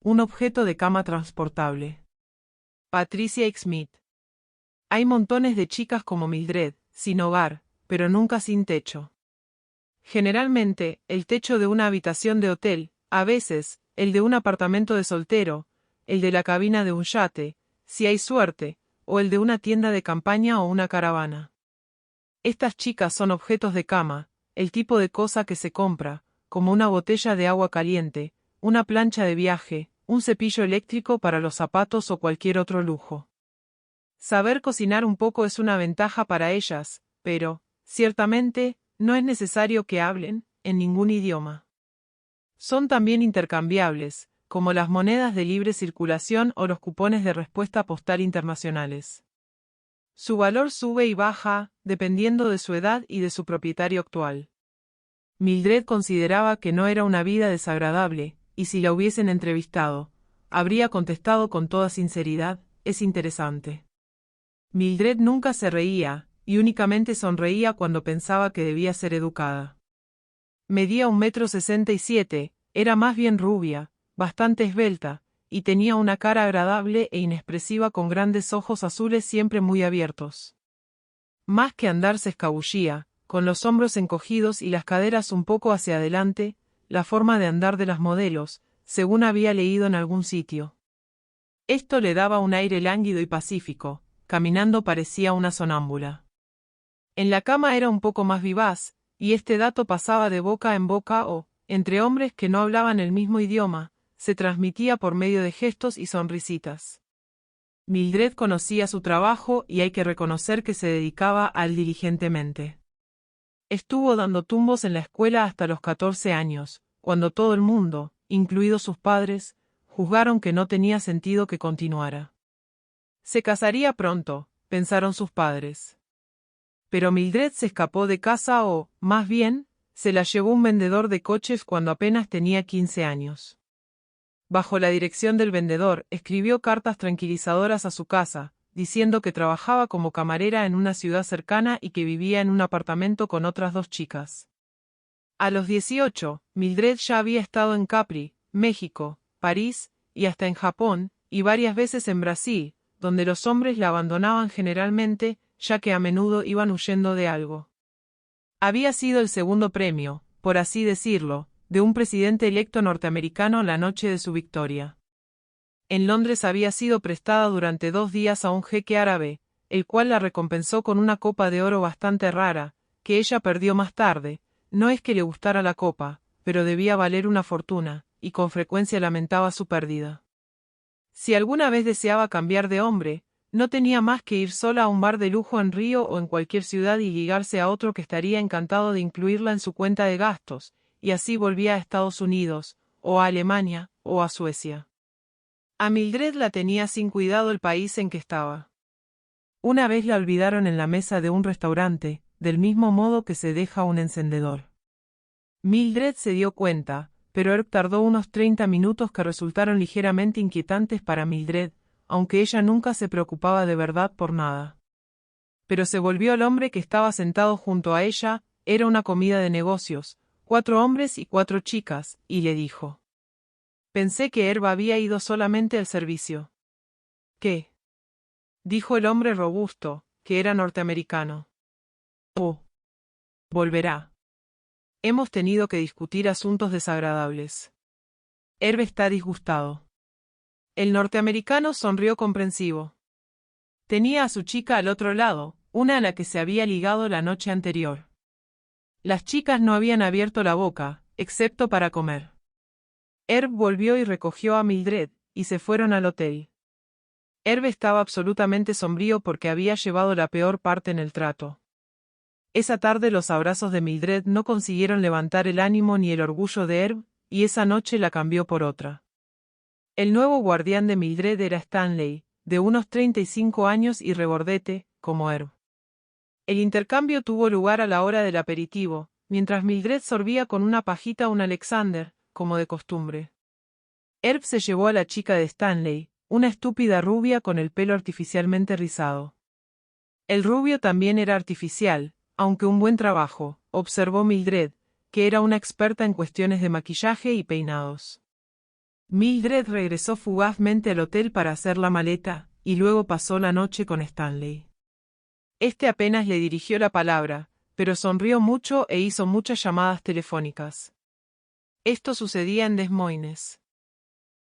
Un objeto de cama transportable. Patricia Smith. Hay montones de chicas como Mildred, sin hogar, pero nunca sin techo. Generalmente, el techo de una habitación de hotel, a veces, el de un apartamento de soltero, el de la cabina de un yate, si hay suerte, o el de una tienda de campaña o una caravana. Estas chicas son objetos de cama, el tipo de cosa que se compra, como una botella de agua caliente, una plancha de viaje, un cepillo eléctrico para los zapatos o cualquier otro lujo. Saber cocinar un poco es una ventaja para ellas, pero, ciertamente, no es necesario que hablen, en ningún idioma. Son también intercambiables, como las monedas de libre circulación o los cupones de respuesta postal internacionales. Su valor sube y baja, dependiendo de su edad y de su propietario actual. Mildred consideraba que no era una vida desagradable, y si la hubiesen entrevistado, habría contestado con toda sinceridad, es interesante. Mildred nunca se reía, y únicamente sonreía cuando pensaba que debía ser educada. Medía 1,67 m, era más bien rubia, bastante esbelta, y tenía una cara agradable e inexpresiva con grandes ojos azules siempre muy abiertos. Más que andar se escabullía, con los hombros encogidos y las caderas un poco hacia adelante, la forma de andar de las modelos, según había leído en algún sitio. Esto le daba un aire lánguido y pacífico, caminando parecía una sonámbula. En la cama era un poco más vivaz, y este dato pasaba de boca en boca o, entre hombres que no hablaban el mismo idioma, se transmitía por medio de gestos y sonrisitas. Mildred conocía su trabajo y hay que reconocer que se dedicaba al diligentemente. Estuvo dando tumbos en la escuela hasta los 14 años, cuando todo el mundo, incluidos sus padres, juzgaron que no tenía sentido que continuara. Se casaría pronto, pensaron sus padres. Pero Mildred se escapó de casa o, más bien, se la llevó un vendedor de coches cuando apenas tenía 15 años. Bajo la dirección del vendedor, escribió cartas tranquilizadoras a su casa, diciendo que trabajaba como camarera en una ciudad cercana y que vivía en un apartamento con otras 2 chicas. A los 18, Mildred ya había estado en Capri, México, París, y hasta en Japón, y varias veces en Brasil, donde los hombres la abandonaban generalmente, ya que a menudo iban huyendo de algo. Había sido el segundo premio, por así decirlo, de un presidente electo norteamericano la noche de su victoria. En Londres había sido prestada durante 2 días a un jeque árabe, el cual la recompensó con una copa de oro bastante rara, que ella perdió más tarde. No es que le gustara la copa, pero debía valer una fortuna, y con frecuencia lamentaba su pérdida. Si alguna vez deseaba cambiar de hombre, no tenía más que ir sola a un bar de lujo en Río o en cualquier ciudad y ligarse a otro que estaría encantado de incluirla en su cuenta de gastos, y así volvía a Estados Unidos, o a Alemania, o a Suecia. A Mildred la tenía sin cuidado el país en que estaba. Una vez la olvidaron en la mesa de un restaurante, del mismo modo que se deja un encendedor. Mildred se dio cuenta, pero Herb tardó unos 30 minutos que resultaron ligeramente inquietantes para Mildred, aunque ella nunca se preocupaba de verdad por nada. Pero se volvió al hombre que estaba sentado junto a ella, era una comida de negocios, 4 hombres y 4 chicas, y le dijo: «Pensé que Herb había ido solamente al servicio». «¿Qué?», dijo el hombre robusto, que era norteamericano. «Oh. Volverá. Hemos tenido que discutir asuntos desagradables. Herb está disgustado». El norteamericano sonrió comprensivo. Tenía a su chica al otro lado, una a la que se había ligado la noche anterior. Las chicas no habían abierto la boca, excepto para comer. Herb volvió y recogió a Mildred, y se fueron al hotel. Herb estaba absolutamente sombrío porque había llevado la peor parte en el trato. Esa tarde los abrazos de Mildred no consiguieron levantar el ánimo ni el orgullo de Herb, y esa noche la cambió por otra. El nuevo guardián de Mildred era Stanley, de unos 35 años y regordete, como Herb. El intercambio tuvo lugar a la hora del aperitivo, mientras Mildred sorbía con una pajita un Alexander, como de costumbre. Herb se llevó a la chica de Stanley, una estúpida rubia con el pelo artificialmente rizado. El rubio también era artificial, aunque un buen trabajo, observó Mildred, que era una experta en cuestiones de maquillaje y peinados. Mildred regresó fugazmente al hotel para hacer la maleta, y luego pasó la noche con Stanley. Este apenas le dirigió la palabra, pero sonrió mucho e hizo muchas llamadas telefónicas. Esto sucedía en Des Moines.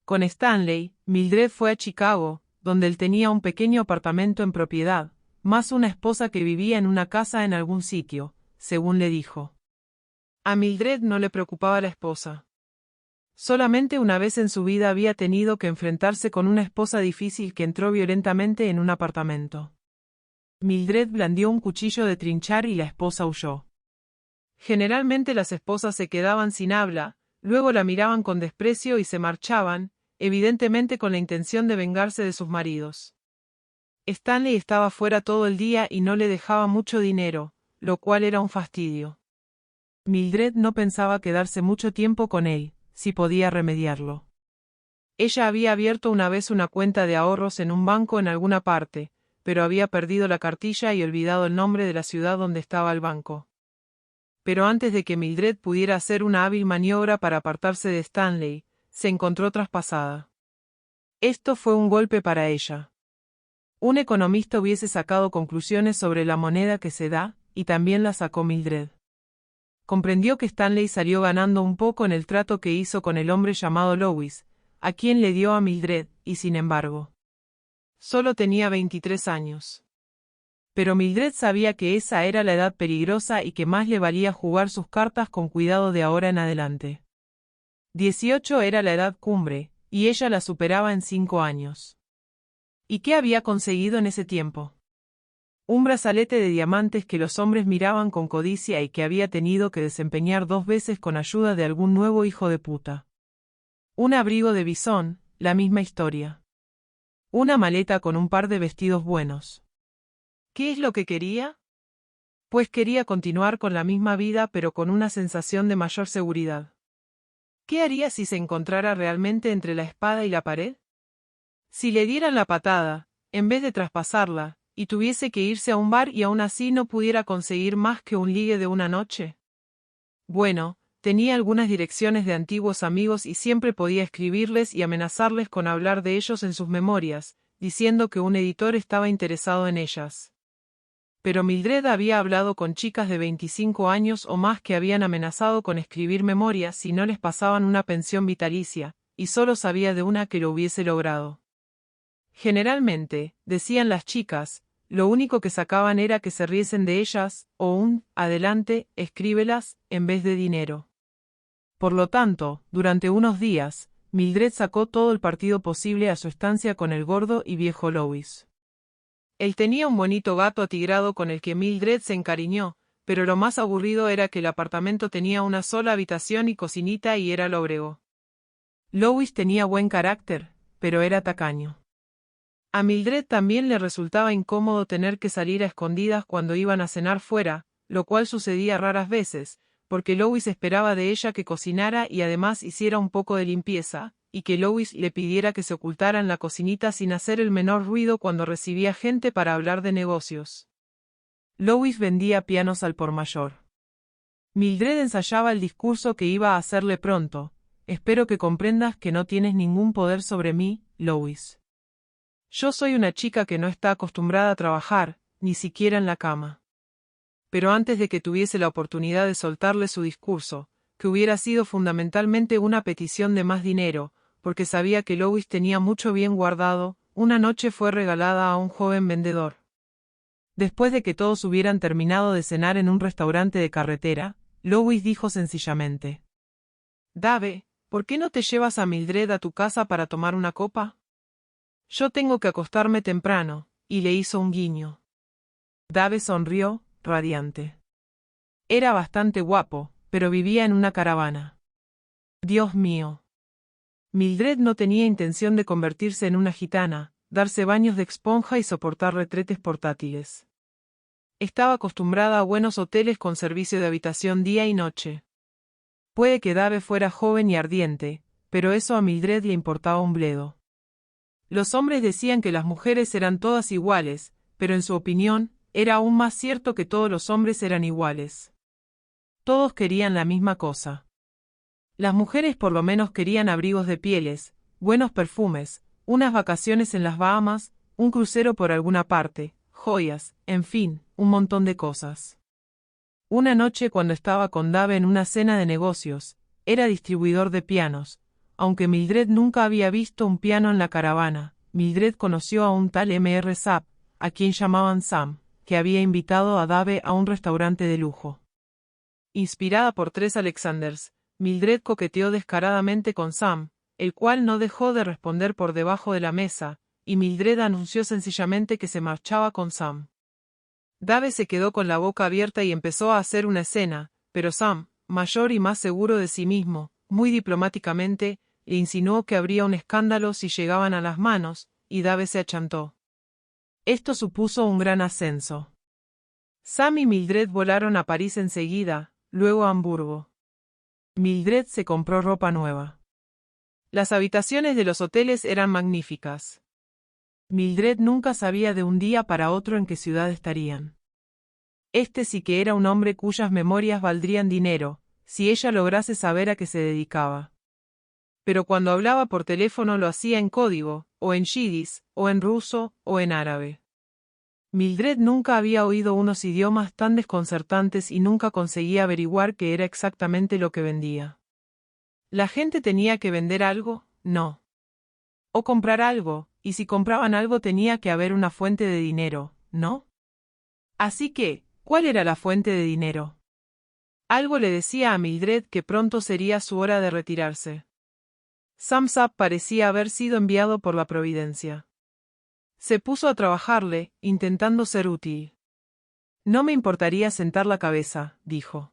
Con Stanley, Mildred fue a Chicago, donde él tenía un pequeño apartamento en propiedad, más una esposa que vivía en una casa en algún sitio, según le dijo. A Mildred no le preocupaba la esposa. Solamente una vez en su vida había tenido que enfrentarse con una esposa difícil que entró violentamente en un apartamento. Mildred blandió un cuchillo de trinchar y la esposa huyó. Generalmente las esposas se quedaban sin habla, luego la miraban con desprecio y se marchaban, evidentemente con la intención de vengarse de sus maridos. Stanley estaba fuera todo el día y no le dejaba mucho dinero, lo cual era un fastidio. Mildred no pensaba quedarse mucho tiempo con él, si podía remediarlo. Ella había abierto una vez una cuenta de ahorros en un banco en alguna parte, pero había perdido la cartilla y olvidado el nombre de la ciudad donde estaba el banco. Pero antes de que Mildred pudiera hacer una hábil maniobra para apartarse de Stanley, se encontró traspasada. Esto fue un golpe para ella. Un economista hubiese sacado conclusiones sobre la moneda que se da, y también la sacó Mildred. Comprendió que Stanley salió ganando un poco en el trato que hizo con el hombre llamado Louis, a quien le dio a Mildred, y sin embargo, solo tenía 23 años. Pero Mildred sabía que esa era la edad peligrosa y que más le valía jugar sus cartas con cuidado de ahora en adelante. 18 era la edad cumbre, y ella la superaba en 5 años. ¿Y qué había conseguido en ese tiempo? Un brazalete de diamantes que los hombres miraban con codicia y que había tenido que desempeñar 2 veces con ayuda de algún nuevo hijo de puta. Un abrigo de bisón, la misma historia. Una maleta con un par de vestidos buenos. ¿Qué es lo que quería? Pues quería continuar con la misma vida pero con una sensación de mayor seguridad. ¿Qué haría si se encontrara realmente entre la espada y la pared? Si le dieran la patada, en vez de traspasarla, y tuviese que irse a un bar y aún así no pudiera conseguir más que un ligue de una noche. Bueno, tenía algunas direcciones de antiguos amigos y siempre podía escribirles y amenazarles con hablar de ellos en sus memorias, diciendo que un editor estaba interesado en ellas. Pero Mildred había hablado con chicas de 25 años o más que habían amenazado con escribir memorias si no les pasaban una pensión vitalicia, y solo sabía de una que lo hubiese logrado. Generalmente, decían las chicas, lo único que sacaban era que se riesen de ellas, o un, adelante, escríbelas, en vez de dinero. Por lo tanto, durante unos días, Mildred sacó todo el partido posible a su estancia con el gordo y viejo Louis. Él tenía un bonito gato atigrado con el que Mildred se encariñó, pero lo más aburrido era que el apartamento tenía una sola habitación y cocinita y era lóbrego. Louis tenía buen carácter, pero era tacaño. A Mildred también le resultaba incómodo tener que salir a escondidas cuando iban a cenar fuera, lo cual sucedía raras veces, porque Louis esperaba de ella que cocinara y además hiciera un poco de limpieza, y que Louis le pidiera que se ocultara en la cocinita sin hacer el menor ruido cuando recibía gente para hablar de negocios. Louis vendía pianos al por mayor. Mildred ensayaba el discurso que iba a hacerle pronto. Espero que comprendas que no tienes ningún poder sobre mí, Louis. Yo soy una chica que no está acostumbrada a trabajar, ni siquiera en la cama. Pero antes de que tuviese la oportunidad de soltarle su discurso, que hubiera sido fundamentalmente una petición de más dinero, porque sabía que Louis tenía mucho bien guardado, una noche fue regalada a un joven vendedor. Después de que todos hubieran terminado de cenar en un restaurante de carretera, Louis dijo sencillamente: Dave, ¿por qué no te llevas a Mildred a tu casa para tomar una copa? Yo tengo que acostarme temprano, y le hizo un guiño. Dave sonrió, radiante. Era bastante guapo, pero vivía en una caravana. Dios mío. Mildred no tenía intención de convertirse en una gitana, darse baños de esponja y soportar retretes portátiles. Estaba acostumbrada a buenos hoteles con servicio de habitación día y noche. Puede que Dave fuera joven y ardiente, pero eso a Mildred le importaba un bledo. Los hombres decían que las mujeres eran todas iguales, pero en su opinión, era aún más cierto que todos los hombres eran iguales. Todos querían la misma cosa. Las mujeres por lo menos querían abrigos de pieles, buenos perfumes, unas vacaciones en las Bahamas, un crucero por alguna parte, joyas, en fin, un montón de cosas. Una noche cuando estaba con Dave en una cena de negocios, era distribuidor de pianos. Aunque Mildred nunca había visto un piano en la caravana, Mildred conoció a un tal Mr. Sapp, a quien llamaban Sam, que había invitado a Dave a un restaurante de lujo. Inspirada por tres Alexanders, Mildred coqueteó descaradamente con Sam, el cual no dejó de responder por debajo de la mesa, y Mildred anunció sencillamente que se marchaba con Sam. Dave se quedó con la boca abierta y empezó a hacer una escena, pero Sam, mayor y más seguro de sí mismo, muy diplomáticamente, le insinuó que habría un escándalo si llegaban a las manos, y Dave se achantó. Esto supuso un gran ascenso. Sam y Mildred volaron a París enseguida, luego a Hamburgo. Mildred se compró ropa nueva. Las habitaciones de los hoteles eran magníficas. Mildred nunca sabía de un día para otro en qué ciudad estarían. Este sí que era un hombre cuyas memorias valdrían dinero, si ella lograse saber a qué se dedicaba. Pero cuando hablaba por teléfono lo hacía en código, o en yidis, o en ruso, o en árabe. Mildred nunca había oído unos idiomas tan desconcertantes y nunca conseguía averiguar qué era exactamente lo que vendía. ¿La gente tenía que vender algo? No. O comprar algo, y si compraban algo tenía que haber una fuente de dinero, ¿no? Así que, ¿cuál era la fuente de dinero? Algo le decía a Mildred que pronto sería su hora de retirarse. Sam Sapp parecía haber sido enviado por la providencia. Se puso a trabajarle, intentando ser útil. No me importaría sentar la cabeza, dijo.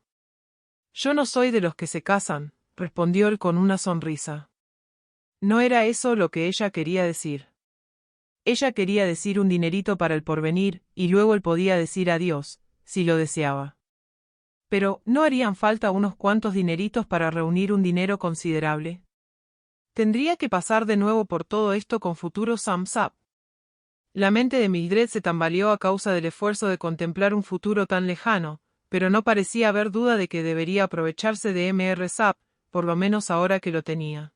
Yo no soy de los que se casan, respondió él con una sonrisa. No era eso lo que ella quería decir. Ella quería decir un dinerito para el porvenir, y luego él podía decir adiós, si lo deseaba. Pero, ¿no harían falta unos cuantos dineritos para reunir un dinero considerable? Tendría que pasar de nuevo por todo esto con futuro Sam Sapp. La mente de Mildred se tambaleó a causa del esfuerzo de contemplar un futuro tan lejano, pero no parecía haber duda de que debería aprovecharse de Mr. Sapp, por lo menos ahora que lo tenía.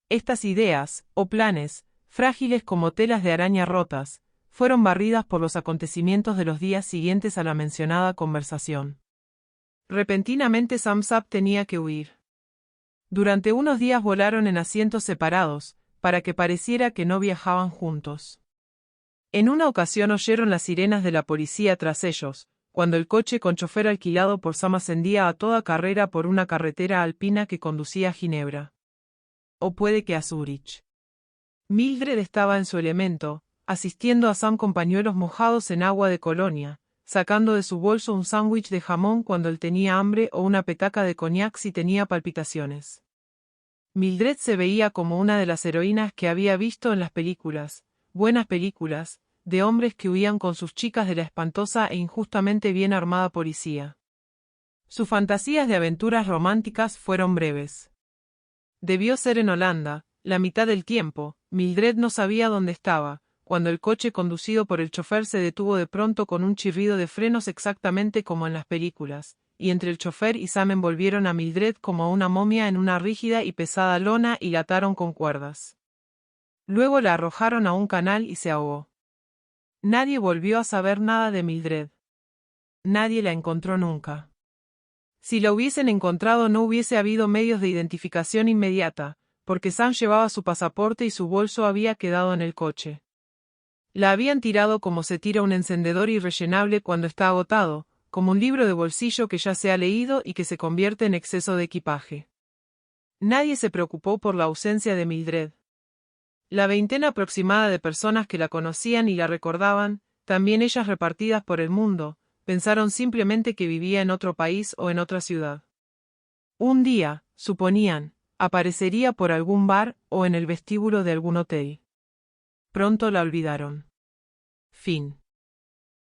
Estas ideas, o planes, frágiles como telas de araña rotas, fueron barridas por los acontecimientos de los días siguientes a la mencionada conversación. Repentinamente Sam Sapp tenía que huir. Durante unos días volaron en asientos separados, para que pareciera que no viajaban juntos. En una ocasión oyeron las sirenas de la policía tras ellos, cuando el coche con chofer alquilado por Sam ascendía a toda carrera por una carretera alpina que conducía a Ginebra. O puede que a Zúrich. Mildred estaba en su elemento, asistiendo a Sam con pañuelos mojados en agua de colonia, sacando de su bolso un sándwich de jamón cuando él tenía hambre o una petaca de coñac si tenía palpitaciones. Mildred se veía como una de las heroínas que había visto en las películas, buenas películas, de hombres que huían con sus chicas de la espantosa e injustamente bien armada policía. Sus fantasías de aventuras románticas fueron breves. Debió ser en Holanda, la mitad del tiempo. Mildred no sabía dónde estaba, cuando el coche conducido por el chofer se detuvo de pronto con un chirrido de frenos exactamente como en las películas, y entre el chofer y Sam envolvieron a Mildred como una momia en una rígida y pesada lona y la ataron con cuerdas. Luego la arrojaron a un canal y se ahogó. Nadie volvió a saber nada de Mildred. Nadie la encontró nunca. Si la hubiesen encontrado no hubiese habido medios de identificación inmediata, porque Sam llevaba su pasaporte y su bolso había quedado en el coche. La habían tirado como se tira un encendedor irrellenable cuando está agotado, como un libro de bolsillo que ya se ha leído y que se convierte en exceso de equipaje. Nadie se preocupó por la ausencia de Mildred. La veintena aproximada de personas que la conocían y la recordaban, también ellas repartidas por el mundo, pensaron simplemente que vivía en otro país o en otra ciudad. Un día, suponían, aparecería por algún bar o en el vestíbulo de algún hotel. Pronto la olvidaron. Fin.